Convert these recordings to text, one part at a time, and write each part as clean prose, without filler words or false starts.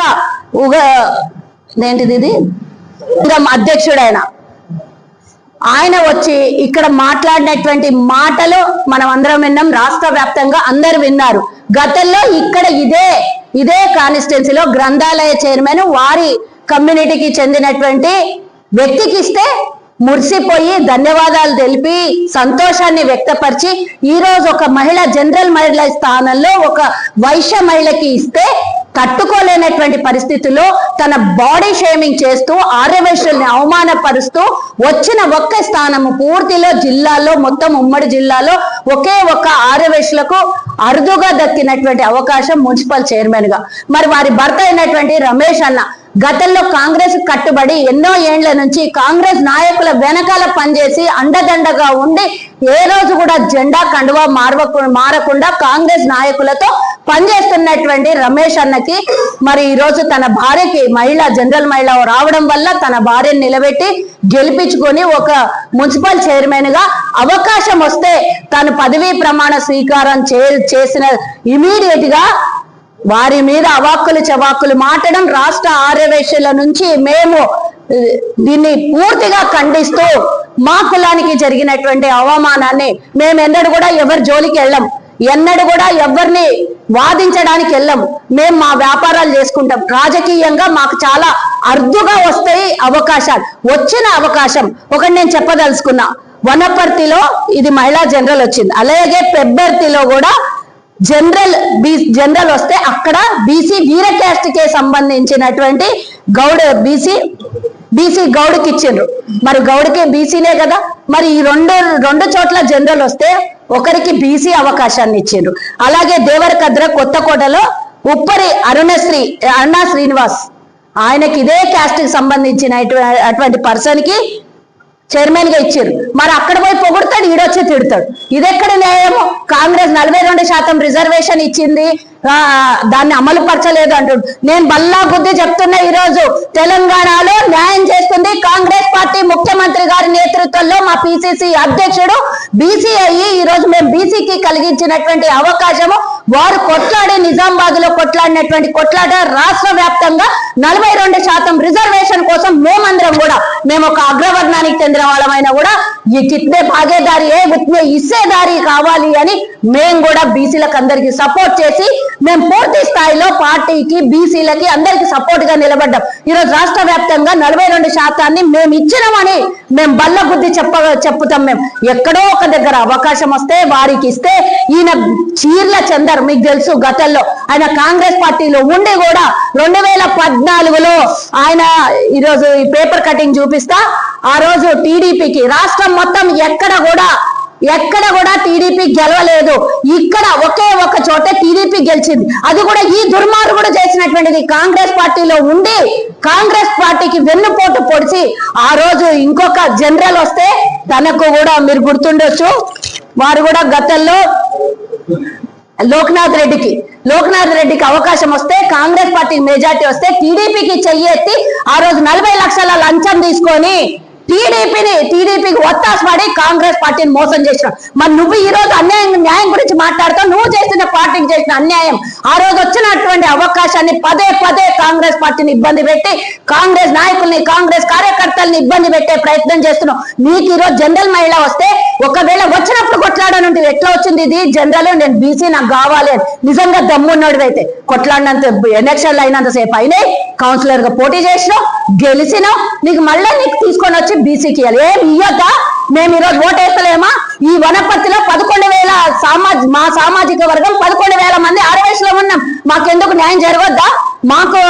రాష్ట్ర ఏంటిది ఇది అధ్యక్షుడైన ఆయన వచ్చి ఇక్కడ మాట్లాడినటువంటి మాటలు మనం అందరం విన్నాం, రాష్ట్ర వ్యాప్తంగా అందరు విన్నారు. గతంలో ఇక్కడ ఇదే కాన్స్టిట్యున్సీలో గ్రంథాలయ చైర్మన్ వారి కమ్యూనిటీకి చెందినటువంటి వ్యక్తికి ఇస్తే మురిసిపోయి ధన్యవాదాలు తెలిపి సంతోషాన్ని వ్యక్తపరిచి ఈ రోజు ఒక మహిళ జనరల్ మహిళ స్థానంలో ఒక వైశ్య మహిళకి ఇస్తే తట్టుకోలేనటువంటి పరిస్థితుల్లో తన బాడీ షేమింగ్ చేస్తూ ఆర్యవైశ్యుల్ని అవమానపరుస్తూ వచ్చిన ఒక్క స్థానము పూర్తిలో జిల్లాలో మొత్తం ఉమ్మడి జిల్లాలో ఒకే ఒక్క ఆర్యవైశ్యులకు అరుదుగా దక్కినటువంటి అవకాశం మున్సిపల్ చైర్మన్ గా. మరి వారి భర్త అయినటువంటి రమేష్ అన్న గతంలో కాంగ్రెస్ కట్టుబడి ఎన్నో ఏండ్ల నుంచి కాంగ్రెస్ నాయకుల వెనకాల పనిచేసి అండదండగా ఉండి ఏ రోజు కూడా జెండా కండువా మారకుండా కాంగ్రెస్ నాయకులతో పనిచేస్తున్నటువంటి రమేష్ అన్నకి మరి ఈ రోజు తన భార్యకి జనరల్ మహిళ రావడం వల్ల తన భార్యను నిలబెట్టి గెలిపించుకొని ఒక మున్సిపల్ చైర్మన్ గా అవకాశం వస్తే తను పదవీ ప్రమాణ స్వీకారం చేసిన ఇమీడియట్ గా వారి మీద అవాక్కులు చవాక్కులు మాట్లాడడం రాష్ట్ర ఆర్యవైశ్యుల నుంచి మేము దీన్ని పూర్తిగా ఖండిస్తూ మా కులానికి జరిగినటువంటి అవమానాన్ని మేము ఎన్నడూ కూడా ఎవరి జోలికి వెళ్ళం, ఎన్నడూ కూడా ఎవరిని వాదించడానికి వెళ్ళం. మేము మా వ్యాపారాలు చేసుకుంటాం. రాజకీయంగా మాకు చాలా అరుదుగా వస్తాయి అవకాశాలు. వచ్చిన అవకాశం ఒకటి నేను చెప్పదలుచుకున్నా, వనపర్తిలో ఇది మహిళా జనరల్ వచ్చింది, అలాగే పెబ్బర్తిలో కూడా జనరల్ వస్తే అక్కడ బీసీ వీర క్యాస్ట్ కే సంబంధించినటువంటి గౌడ్ బీసీ గౌడ్కి ఇచ్చిండ్రు. మరి గౌడ్కి బీసీనే కదా, మరి ఈ రెండు చోట్ల జనరల్ వస్తే ఒకరికి బీసీ అవకాశాన్ని ఇచ్చిండ్రు. అలాగే దేవరకద్ర కొత్తకోటలో ఉప్పరి అరుణా శ్రీనివాస్ ఆయనకి ఇదే క్యాస్ట్ కి సంబంధించిన అటువంటి పర్సన్ కి చైర్మన్ గా ఇచ్చారు. మరి అక్కడ పోయి పొగుడతాడు, ఈడొచ్చి తిడతాడు. ఇదెక్కడ న్యాయము? కాంగ్రెస్ 42% రిజర్వేషన్ ఇచ్చింది, దాన్ని అమలు పరచలేదు అంటాడు. నేను బల్లా బుద్ధి చెప్తున్నా, ఈ రోజు తెలంగాణలో న్యాయం చేస్తుంది కాంగ్రెస్ పార్టీ. ముఖ్యమంత్రి గారి నేతృత్వంలో మా పిసిసి అధ్యక్షుడు బీసీ అయ్యి ఈ రోజు మేము బీసీకి కలిగించినటువంటి అవకాశము వారు కొట్లాడి నిజామాబాద్ లో కొట్లాడినటువంటి కొట్లాట రాష్ట్ర వ్యాప్తంగా 42% రిజర్వేషన్ కోసం మేమందరం కూడా మేము ఒక అగ్రవర్ణానికి చెందిన వాళ్ళమైనా కూడా ఈ కిత్నే భాగేదారి ఉత్నే ఇస్సేదారి కావాలి అని మేము కూడా బీసీలకు అందరికి సపోర్ట్ చేసి మేము పూర్తి స్థాయిలో పార్టీకి బీసీలకి అందరికి సపోర్ట్ గా నిలబడ్డాం. ఈరోజు రాష్ట్ర వ్యాప్తంగా 42% మేము ఇచ్చినామని మేము బల్ల బుద్ధి చెప్పుతాం. మేము ఎక్కడో ఒక దగ్గర అవకాశం వస్తే వారికి ఇస్తే ఈయన చీర్ల చందర్ మీకు తెలుసు, గతంలో ఆయన కాంగ్రెస్ పార్టీలో ఉండి కూడా 2014లో ఆయన ఈరోజు ఈ పేపర్ కటింగ్ చూపిస్తా, ఆ రోజు టీడీపీకి రాష్ట్రం మొత్తం ఎక్కడ కూడా టీడీపీ గెలవలేదు, ఇక్కడ ఒకే ఒక చోట టీడీపీ గెలిచింది. అది కూడా ఈ దుర్మార్గుడు చేసినటువంటిది. కాంగ్రెస్ పార్టీలో ఉండి కాంగ్రెస్ పార్టీకి వెన్నుపోటు పొడిచి ఆ రోజు ఇంకొక జనరల్ వస్తే తనకు కూడా మీరు గుర్తుండొచ్చు, వారు కూడా గతంలో లోక్నాథ్ రెడ్డికి అవకాశం వస్తే కాంగ్రెస్ పార్టీకి మెజార్టీ వస్తే టీడీపీకి చెయ్యెత్తి ఆ రోజు 40 లక్షల లంచం తీసుకొని టీడీపీకి ఒత్తాసపడి కాంగ్రెస్ పార్టీని మోసం చేసినావు. మరి నువ్వు ఈ రోజు న్యాయం గురించి మాట్లాడుతావు. నువ్వు చేసిన పార్టీకి చేసిన అన్యాయం, ఆ రోజు వచ్చినటువంటి అవకాశాన్ని పదే కాంగ్రెస్ పార్టీని ఇబ్బంది పెట్టి కాంగ్రెస్ నాయకుల్ని కాంగ్రెస్ కార్యకర్తల్ని ఇబ్బంది పెట్టే ప్రయత్నం చేస్తున్నావు. నీకు ఈ రోజు జనరల్ మహిళ వస్తే ఒకవేళ వచ్చినప్పుడు కొట్లాడనుంటే ఎట్లా వచ్చింది ఇది జనరల్, నేను బీసీ నాకు కావాలి అని నిజంగా దమ్మున్నాడు అయితే కొట్లాడినంత ఎలక్షన్లు అయినంతసేపు అయినాయి, కౌన్సిలర్ గా పోటీ చేసినావు, గెలిచినావు, నీకు మళ్ళీ తీసుకొని వచ్చి బీసీకి ఏం ఇయ్యొద్దా? మేము ఈరోజు ఓటేస్తలేమా? ఈ వనపర్తిలో 11,000 మా సామాజిక వర్గం 11,000 మంది ఆర్యవైశ్యులో ఉన్నాం. మాకెందుకు న్యాయం జరగొద్దా? మాకు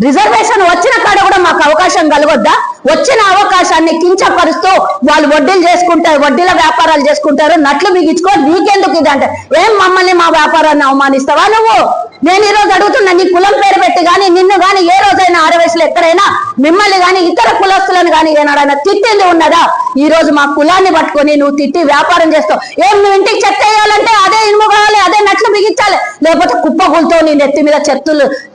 రిజర్వేషన్ వచ్చిన కాడ కూడా మాకు అవకాశం కలగొద్దా? వచ్చిన అవకాశాన్ని కించపరుస్తూ వాళ్ళు వడ్డీల వ్యాపారాలు చేసుకుంటారు, నట్లు బిగించుకో, నీకెందుకు ఇది అంటే ఏం మమ్మల్ని మా వ్యాపారాన్ని అవమానిస్తావా నువ్వు? నేను ఈ రోజు అడుగుతున్నా, నీ కులం పేరు పెట్టి కానీ నిన్ను కానీ ఏ రోజైనా ఆర్యవైశ్యులు ఎక్కడైనా మిమ్మల్ని కానీ ఇతర కులస్తులను కానీ ఏనాడైనా తిట్టింది ఉన్నదా? ఈ రోజు మా కులాన్ని పట్టుకొని నువ్వు తిట్టి వ్యాపారం చేస్తావు. ఏం నువ్వు ఇంటికి చెత్త వేయాలంటే అదే ఇనుము కావాలి, అదే నట్లు బిగించాలి, లేకపోతే కుప్పగులతో నీ నెత్తి మీద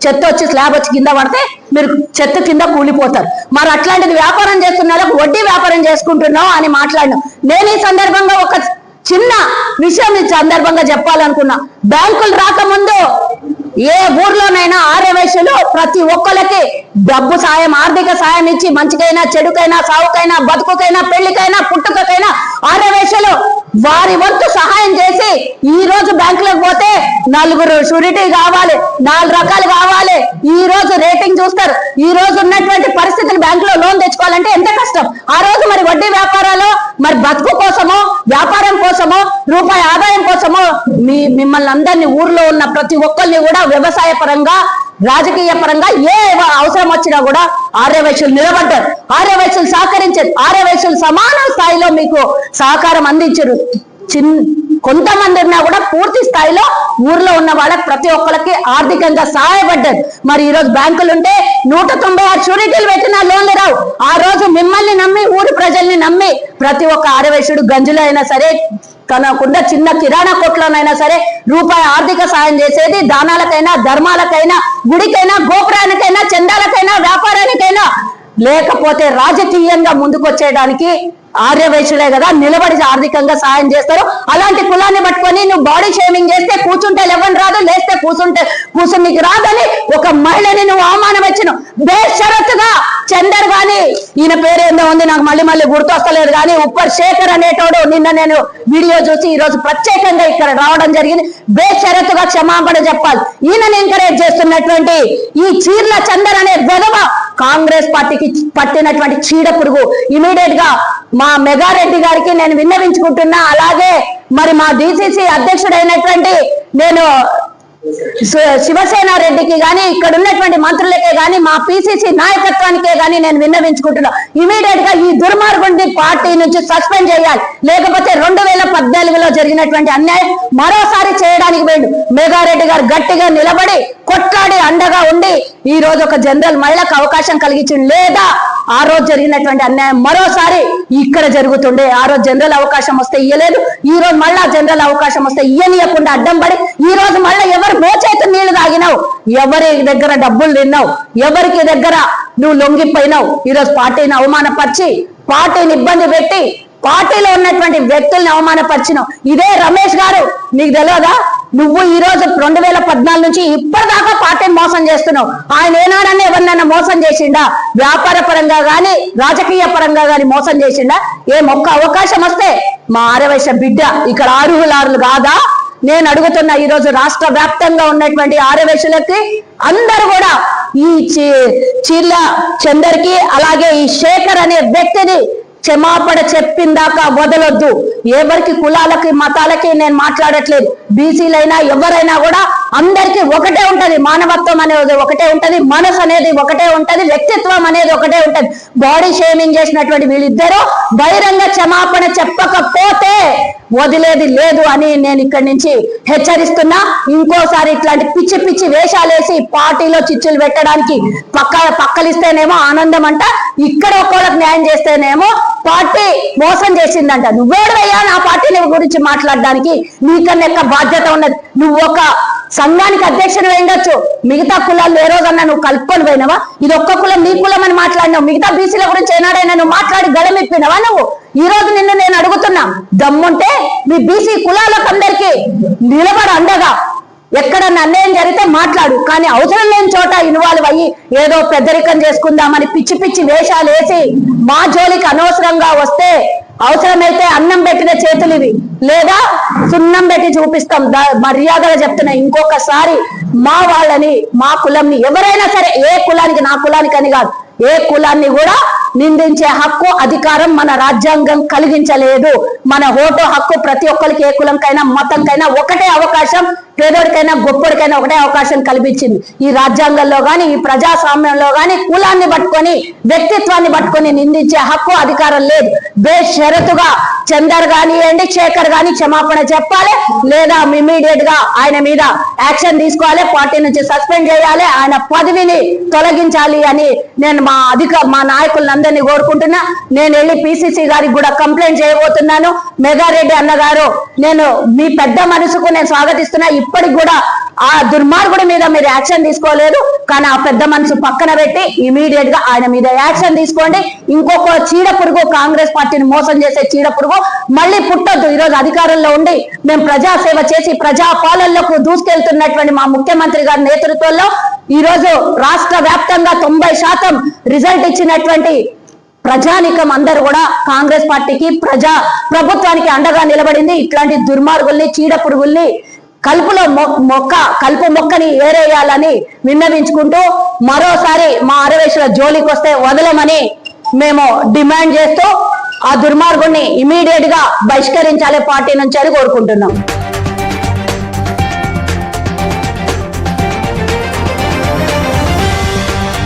చెత్త వచ్చి స్లాబ్ వచ్చి కింద పడితే మీరు చెత్త కింద కూలిపోతారు. మరి అట్లాంటిది వ్యాపారం చేస్తున్న వడ్డీ వ్యాపారం చేసుకుంటున్నావు అని మాట్లాడినావు. నేను ఈ సందర్భంగా ఒక చిన్న విషయం ఈ సందర్భంగా చెప్పాలనుకున్నా. బ్యాంకులు రాకముందు ఏ ఊర్లోనైనా ఆర్యవైశ్యులు ప్రతి ఒక్కరికి డబ్బు సాయం, ఆర్థిక సాయం ఇచ్చి మంచికైనా చెడుకైనా సావుకైనా బతుకుకైనా పెళ్లికైనా పుట్టుకకైనా ఆర్యవైశ్యులు వారి వంతు సహాయం చేసి ఈ రోజు బ్యాంకులకు పోతే నలుగురు షూరిటీ కావాలి, 4 రకాలు కావాలి, ఈ రోజు రేటింగ్ చూస్తారు. ఈ రోజు ఉన్నటువంటి పరిస్థితులు బ్యాంకులో లోన్ తెచ్చుకోవాలంటే ఎంత కష్టం. ఆ రోజు మరి వడ్డీ వ్యాపారాలు మరి బతుకు కోసమో వ్యాపారం కోసమో రూపాయి ఆదాయం కోసమో మిమ్మల్ని అందరినీ ఊర్లో ఉన్న ప్రతి ఒక్కరిని కూడా వ్యవసాయ పరంగా రాజకీయ పరంగా ఏ అవసరం వచ్చినా కూడా ఆర్యవైశ్యులు నిలబడ్డారు, ఆర్యవైశ్యులు సహకరించారు, ఆర్యవైశ్యులు సమాన స్థాయిలో మీకు సహకారం అందించారు. కొంతమంది ఉన్నా కూడా పూర్తి స్థాయిలో ఊర్లో ఉన్న వాళ్ళకి ప్రతి ఒక్కరికి ఆర్థికంగా సహాయపడ్డారు. మరి ఈ రోజు బ్యాంకులు ఉంటే 196 షూరిటీలు పెట్టినా లోన్లు రావు. ఆ రోజు మిమ్మల్ని నమ్మి ఊరి ప్రజల్ని నమ్మి ప్రతి ఒక్క ఆర్యవైశ్యుడు గంజులో అయినా సరే తనకున్న చిన్న కిరాణా కొట్లోనైనా సరే రూపాయి ఆర్థిక సాయం చేసేది. దానాలకైనా ధర్మాలకైనా గుడికైనా గోపురానికైనా చందాలకైనా వ్యాపారానికైనా లేకపోతే రాజకీయంగా ముందుకొచ్చేయడానికి ఆర్యవైశ్యులే కదా నిలబడి ఆర్థికంగా సాయం చేస్తారు. అలాంటి కులాన్ని పట్టుకొని నువ్వు బాడీ షేమింగ్ చేస్తే కూర్చుంటే లెవెన్ రాదు, లేస్తే కూర్చునికి రాదని ఒక మహిళని నువ్వు అవమానం వచ్చిన బేషరతుగా చందర్ గాని ఈయన పేరేందో ఉంది నాకు మళ్ళీ గుర్తొస్తలేదు కానీ ఉప్పర్ శేఖర్ అనేటోడు నిన్న నేను వీడియో చూసి ఈ రోజు ప్రత్యేకంగా ఇక్కడ రావడం జరిగింది. బేషరతుగా క్షమాపణ చెప్పాలి. ఈయనని ఎంకరేజ్ చేస్తున్నటువంటి ఈ చీర్ల చందర్ అనే వెధవ కాంగ్రెస్ పార్టీకి పట్టినటువంటి చీడ పురుగు. ఇమీడియట్ గా మా మెగారెడ్డి గారికి నేను విన్నవించుకుంటున్నా. అలాగే మరి మా డిసిసి అధ్యక్షుడైనటువంటి నేను శివసేన రెడ్డికి గాని ఇక్కడ ఉన్నటువంటి మంత్రులకే గాని మా పిసిసి నాయకత్వానికే గాని నేను విన్నవించుకుంటున్నా. ఇమీడియట్ గా ఈ దుర్మార్గుడిని పార్టీ నుంచి సస్పెండ్ చేయాలి. లేకపోతే 2014లో జరిగినటువంటి అన్యాయం మరోసారి చేయడానికి వేడు మెగారెడ్డి గారు గట్టిగా నిలబడి కొట్లాడి అండగా ఉండి ఈ రోజు ఒక జనరల్ మహిళకు అవకాశం కలిగించింది. లేదా ఆ రోజు జరిగినటువంటి అన్యాయం మరోసారి ఇక్కడ జరుగుతుండే. ఆ రోజు జనరల్ అవకాశం వస్తే ఇయ్యలేదు, ఈ రోజు మళ్ళా జనరల్ అవకాశం వస్తే ఇయ్యనీయకుండా అడ్డం పడి ఈ రోజు మళ్ళీ ఎవరు మోచేతు నీళ్లు తాగినావు, ఎవరి దగ్గర డబ్బులు తిన్నావు, ఎవరికి దగ్గర నువ్వు లొంగిపోయినావు. ఈరోజు పార్టీని అవమానపరిచి పార్టీని ఇబ్బంది పెట్టి పార్టీలో ఉన్నటువంటి వ్యక్తుల్ని అవమానపరిచినావు. ఇదే రమేష్ గారు నీకు తెలియదా? నువ్వు ఈ రోజు 2014 నుంచి ఇప్పటిదాకా పార్టీని మోసం చేస్తున్నావు. ఆయన ఏనాడన్నా ఎవరినైనా మోసం చేసిండా? వ్యాపార పరంగా గాని రాజకీయ పరంగా గాని మోసం చేసిండా? ఒక్క అవకాశం వస్తే మా ఆర్యవైశ్య బిడ్డ ఇక్కడ అర్హులు కాదా? నేను అడుగుతున్నా. ఈ రోజు రాష్ట్ర వ్యాప్తంగా ఉన్నటువంటి ఆర్యవైశ్యులకి అందరూ కూడా ఈ చీర్ల చందర్కి అలాగే ఈ శేఖర్ అనే వ్యక్తిని క్షమాపణ చెప్పిందాకా వదలొద్దు. ఎవరికి కులాలకి మతాలకి నేను మాట్లాడట్లేదు. బీసీలైనా ఎవరైనా కూడా అందరికి ఒకటే ఉంటది. మానవత్వం అనేది ఒకటే ఉంటది, మనసు అనేది ఒకటే ఉంటది, వ్యక్తిత్వం అనేది ఒకటే ఉంటది. బాడీ షేమింగ్ చేసినటువంటి వీళ్ళిద్దరూ బహిరంగ క్షమాపణ చెప్పకపోతే వదిలేది లేదు అని నేను ఇక్కడి నుంచి హెచ్చరిస్తున్నా. ఇంకోసారి ఇట్లాంటి పిచ్చి పిచ్చి వేషాలేసి పార్టీలో చిచ్చులు పెట్టడానికి పక్కలిస్తేనేమో ఆనందం అంట, ఇక్కడ ఒక్కోళ్ళకి న్యాయం చేస్తేనేమో పార్టీ మోసం చేసిందంట. నువ్వేడవయ్యా నా పార్టీ గురించి మాట్లాడడానికి? నీకన్నా ఎక్కువ బాధ్యత ఉన్నది. నువ్వు ఒక సంఘానికి అధ్యక్షుడు ఉండొచ్చు, మిగతా కులాలు ఏ రోజన్నా నువ్వు కలుపుకొని పోయినావా? ఇది ఒక్క కులం నీ కులం అని మాట్లాడినావు. మిగతా బీసీల గురించి ఏనాడైనా నువ్వు మాట్లాడి గడమిప్పినవా? నువ్వు ఈ రోజు నిన్ను నేను అడుగుతున్నా, దమ్ముంటే మీ బీసీ కులాలకు అందరికీ నిలబడ అండగా. ఎక్కడన్నా అన్యాయం జరిగితే మాట్లాడు, కానీ అవసరం లేని చోట ఇన్వాల్వ్ అయ్యి ఏదో పెద్దరికం చేసుకుందామని పిచ్చి పిచ్చి వేషాలు వేసి మా జోలికి అనవసరంగా వస్తే అవసరమైతే అన్నం పెట్టిన చేతులు ఇవి, లేదా సున్నం పెట్టి చూపిస్తాం. మర్యాదగా చెప్తున్నా, ఇంకొకసారి మా వాళ్ళని మా కులంని ఎవరైనా సరే, ఏ కులానికి నా కులానికి అని కాదు, ఏ కులాన్ని కూడా నిందించే హక్కు అధికారం మన రాజ్యాంగం కలిగించలేదు. మన ఓటు హక్కు ప్రతి ఒక్కరికి ఏ కులంకైనా మతంకైనా ఒకటే అవకాశం, పేదోడికైనా గొప్పడికైనా ఒకటే అవకాశం కల్పించింది ఈ రాజ్యాంగంలో గాని ఈ ప్రజాస్వామ్యంలో గాని. కులాన్ని పట్టుకొని వ్యక్తిత్వాన్ని పట్టుకొని నిందించే హక్కు అధికారం లేదు. బేషరతుగా చందర్ కానివ్వండి శేఖర్ గాని క్షమాపణ చెప్పాలి, లేదా ఇమీడియట్ గా ఆయన మీద యాక్షన్ తీసుకోవాలి, పార్టీ నుంచి సస్పెండ్ చేయాలి, ఆయన పదవిని తొలగించాలి అని నేను మా నాయకులందరినీ కోరుకుంటున్నా. నేను వెళ్ళి పిసిసి గారికి కూడా కంప్లైంట్ చేయబోతున్నాను. మెగారెడ్డి అన్నగారు, నేను మీ పెద్ద మనసుకు నేను స్వాగతిస్తున్నా. ఇప్పటికి కూడా ఆ దుర్మార్గుడి మీద మీరు యాక్షన్ తీసుకోలేదు. కానీ ఆ పెద్ద మనసు పక్కన పెట్టి ఇమీడియట్ గా ఆయన మీద యాక్షన్ తీసుకోండి. ఇంకొక చీడ పురుగు, కాంగ్రెస్ పార్టీని మోసం చేసే చీడ పురుగు మళ్ళీ పుట్టొద్దు. ఈ రోజు అధికారంలో ఉండి మేము ప్రజాసేవ చేసి ప్రజా పాలనలకు దూసుకెళ్తున్నటువంటి మా ముఖ్యమంత్రి గారి నేతృత్వంలో ఈ రోజు రాష్ట్ర వ్యాప్తంగా 90% రిజల్ట్ ఇచ్చినటువంటి ప్రజానికం అందరూ కూడా కాంగ్రెస్ పార్టీకి ప్రభుత్వానికి అండగా నిలబడింది. ఇట్లాంటి దుర్మార్గుల్ని, చీడ పురుగుల్ని కలుపు మొక్కని ఏరేయాలని విన్నవించుకుంటూ మరోసారి మా అరవేశుల జోలికి వస్తే వదలమని మేము డిమాండ్ చేస్తూ ఆ దుర్మార్గుల్ని ఇమీడియట్ గా బహిష్కరించాలి పార్టీ నుంచి అని కోరుకుంటున్నాం.